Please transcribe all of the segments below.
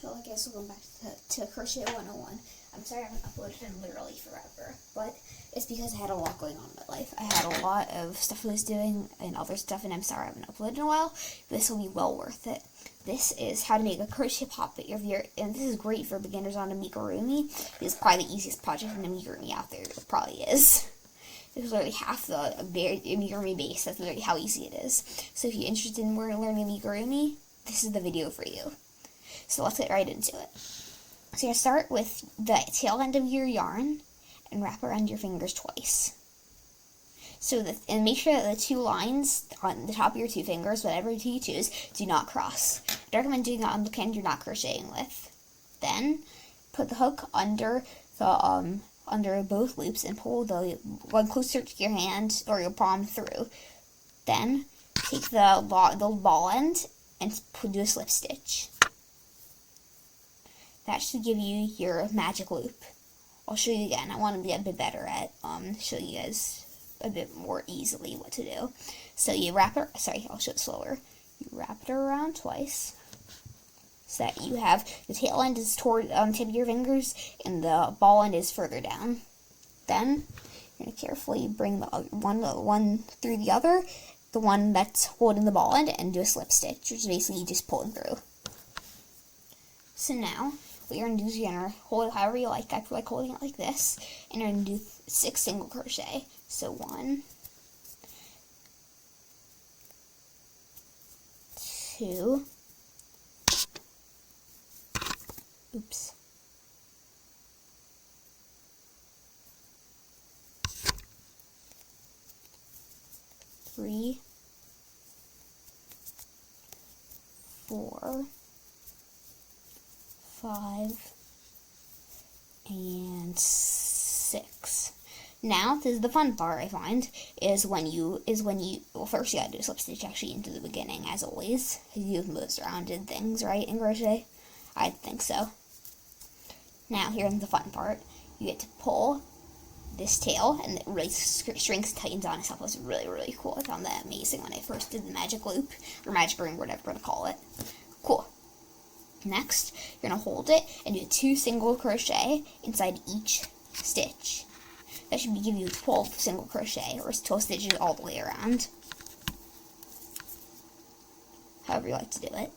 Hello guys, welcome back to Crochet 101. I'm sorry I haven't uploaded in literally forever, but it's because I had a lot going on in my life. I had a lot of stuff I was doing and other stuff, and I'm sorry I haven't uploaded in a while. This will be well worth it. This is how to make a crochet pop-it, and this is great for beginners on Amigurumi. This is probably the easiest project in Amigurumi out there. It probably is. This is literally half the Amigurumi base. That's literally how easy it is. So if you're interested in learning Amigurumi, this is the video for you. So let's get right into it. So you're going to start with the tail end of your yarn and wrap around your fingers twice. And make sure that the two lines on the top of your two fingers, whatever two you choose, do not cross. I recommend doing it on the end you're not crocheting with. Then put the hook under both loops and pull the one closer to your hand or your palm through. Then take the ball end and do a slip stitch. That should give you your magic loop. I'll show you again. I want to get a bit better at showing you guys a bit more easily what to do. So you wrap it, I'll show it slower. You wrap it around twice so that you have the tail end is toward the tip of your fingers and the ball end is further down. Then you're going to carefully bring the one through the other, the one that's holding the ball end, and do a slip stitch, which is basically just pulling through. So now, what you're going to do is you're going to hold it however you like. I feel like holding it like this. And you're going to do 6 single crochet. So 1, 2, 3, 4, 5, and 6. Now, this is the fun part I find, is when you, well, first you gotta do a slip stitch actually into the beginning, as always. You do most rounded things, right, in crochet? I think so. Now, here's the fun part. You get to pull this tail, and it really shrinks, tightens on itself. It was really, really cool. I found that amazing when I first did the magic loop, or magic ring, whatever we're gonna call it. Cool. Next, you're going to hold it and do 2 single crochet inside each stitch. That should give you 12 single crochet, or 12 stitches all the way around. However you like to do it.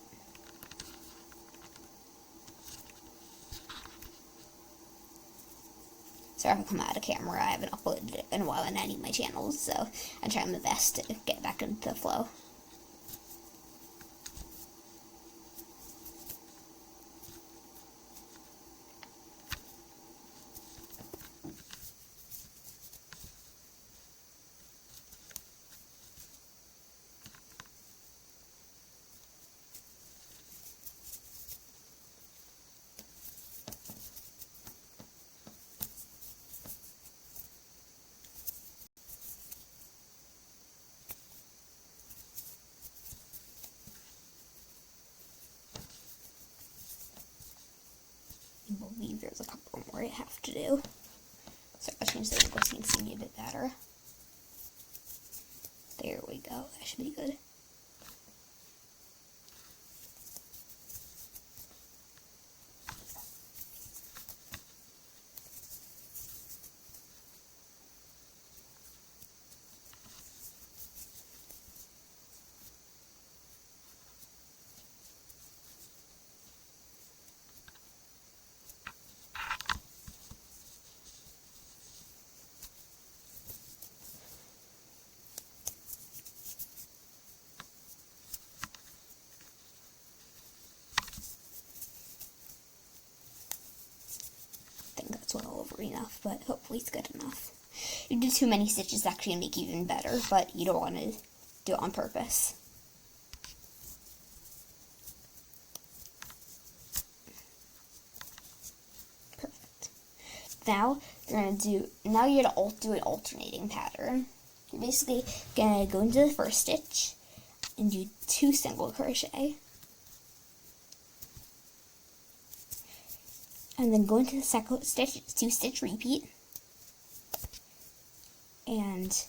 Sorry if I come out of camera, I haven't uploaded it in a while on any of my channels, so I'm trying my best to get back into the flow. I believe there's a couple more I have to do. So I'll change the angle so you can see me a bit better. There we go. That should be good. Well over enough, but hopefully it's good enough. If you do too many stitches, it's actually going to make it even better, but you don't want to do it on purpose. Perfect. Now you're going to do an alternating pattern. You're basically going to go into the first stitch and do 2 single crochet. And then go into the second stitch, 2 stitch repeat, and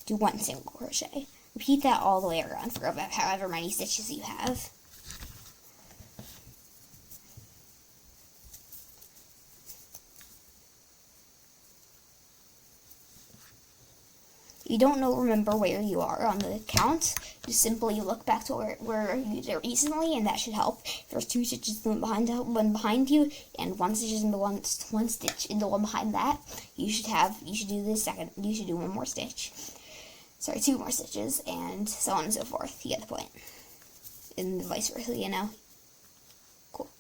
do 1 single crochet. Repeat that all the way around for about however many stitches you have. you don't remember where you are on the count, just simply look back to where you did it recently, and that should help. There's 2 stitches in the one behind you, and 1 stitch in the one stitch in the one behind that. You should do this second. You should do 1 more stitch. Sorry, 2 more stitches, and so on and so forth. You get the point. And vice versa, you know. Cool.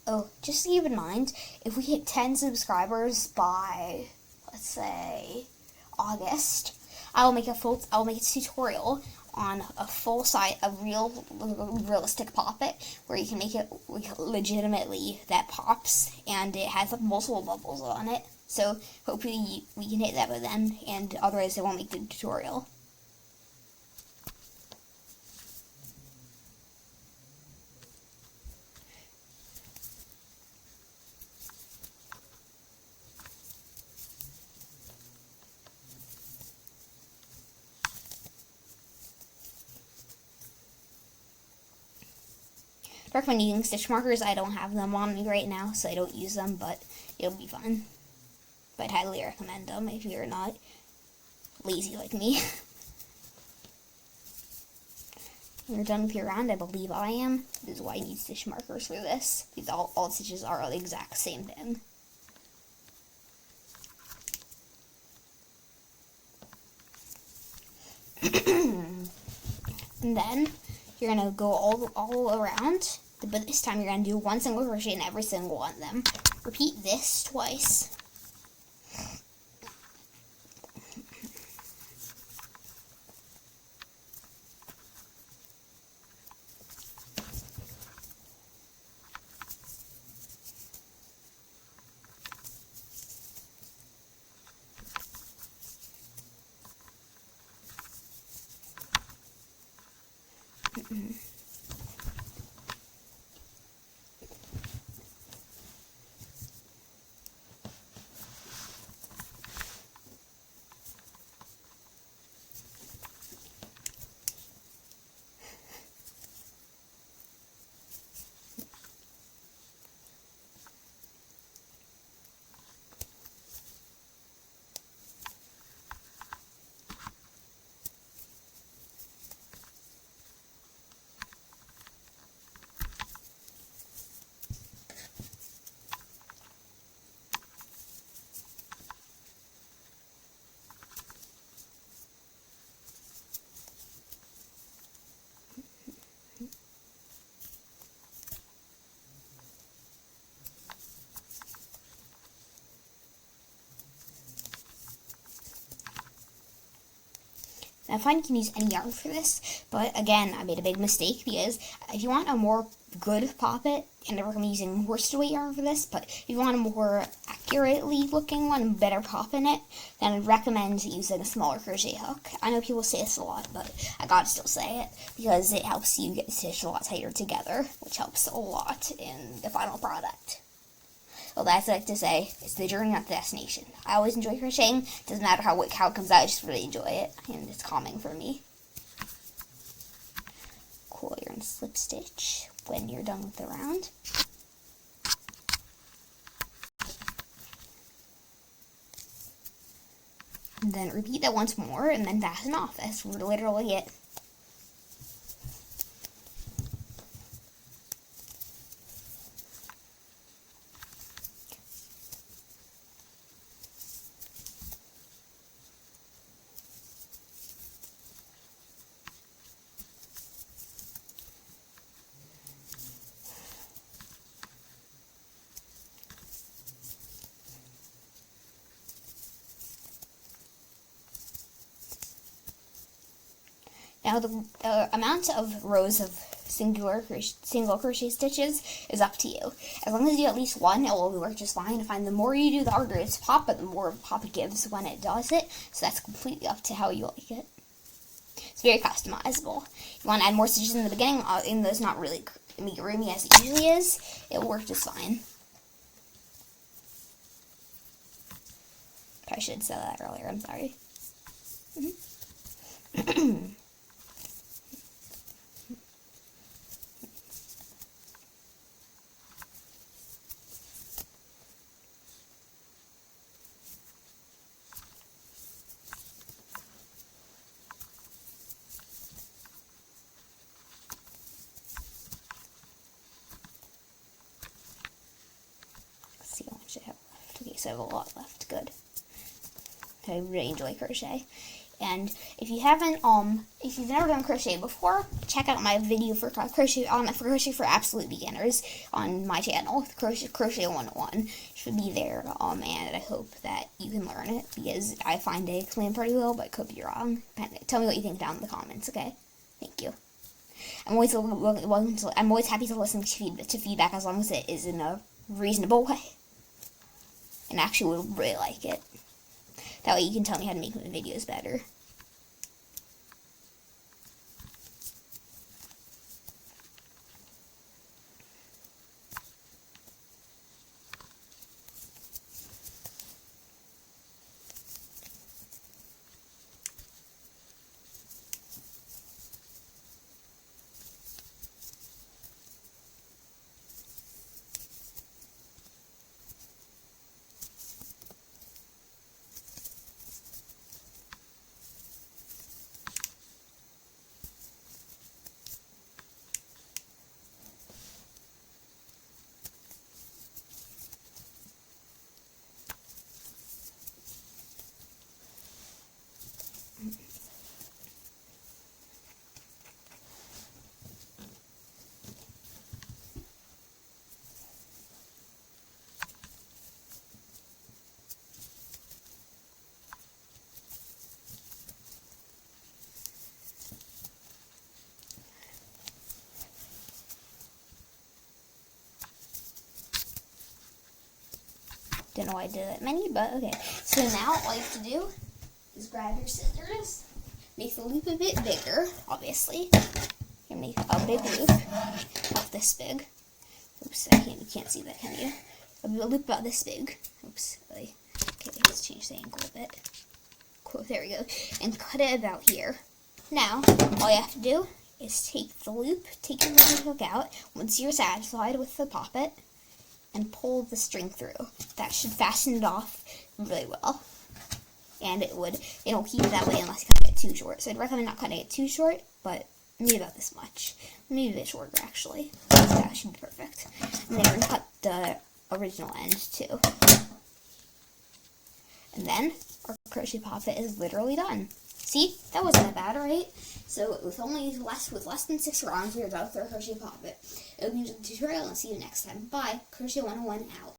Oh, just keep in mind, if we hit 10 subscribers by, let's say, August, I'll make a tutorial on a realistic pop-it, where you can make it legitimately that pops, and it has like multiple bubbles on it. So hopefully we can hit that by then, and otherwise I won't make the tutorial. I recommend using stitch markers. I don't have them on me right now, so I don't use them, but it'll be fun. But I'd highly recommend them if you're not lazy like me. When you're done with your round, I believe I am. This is why you need stitch markers for this, because all stitches are the exact same thing. And then you're gonna go all around, but this time you're gonna do 1 single crochet in every single one of them. Repeat this twice. I find you can use any yarn for this, but again, I made a big mistake, because if you want a more good pop-it, and I recommend using worsted weight yarn for this, but if you want a more accurately looking one, better pop in it, then I'd recommend using a smaller crochet hook. I know people say this a lot, but I gotta still say it, because it helps you get the stitch a lot tighter together, which helps a lot in the final product. Well, that's what I like to say. It's the journey, not the destination. I always enjoy crocheting. Doesn't matter how it comes out. I just really enjoy it, and it's calming for me. Cool. You're gonna slip stitch when you're done with the round. And then repeat that once more, and then fasten off. That's literally it. Now the amount of rows of single crochet stitches is up to you. As long as you do at least one, it will work just fine. I find the more you do, the harder it's pop, but the more pop it gives when it does it. So that's completely up to how you like it. It's very customizable. If you want to add more stitches in the beginning, even though it's not really amigurumi as it usually is, it will work just fine. I should have said that earlier, I'm sorry. Let's see how much I have left. Okay, so I have a lot left. Good. I really enjoy crochet. And if you haven't, if you've never done crochet before, check out my video for crochet for absolute beginners on my channel, Crochet 101. Should be there, and I hope that you can learn it, because I find it explained pretty well, but I could be wrong. Tell me what you think down in the comments, okay? Thank you. I'm always happy to listen to feedback as long as it is in a reasonable way, and actually would really like it. That way you can tell me how to make my videos better. Don't know why I did that many, but okay. So now all you have to do is grab your scissors, make the loop a bit bigger, obviously. You're make a big loop, not this big. Oops, you can't see that, can you? A loop about this big. Oops, okay, let's change the angle a bit. Cool, there we go. And cut it about here. Now, all you have to do is take the loop, take your hook out. Once you're satisfied with the pop-it, and pull the string through. That should fasten it off really well. And it'll keep it that way unless you cut it too short. So I'd recommend not cutting it too short, but maybe about this much. Maybe a bit shorter, actually. That should be perfect. And then we're going to cut the original end, too. And then our crochet pop-it is literally done. See? That wasn't that bad, right? So with less than 6 rounds, we are done with our crochet pop-it. I hope you enjoyed the tutorial, and I'll see you next time. Bye. Crochet 101 out.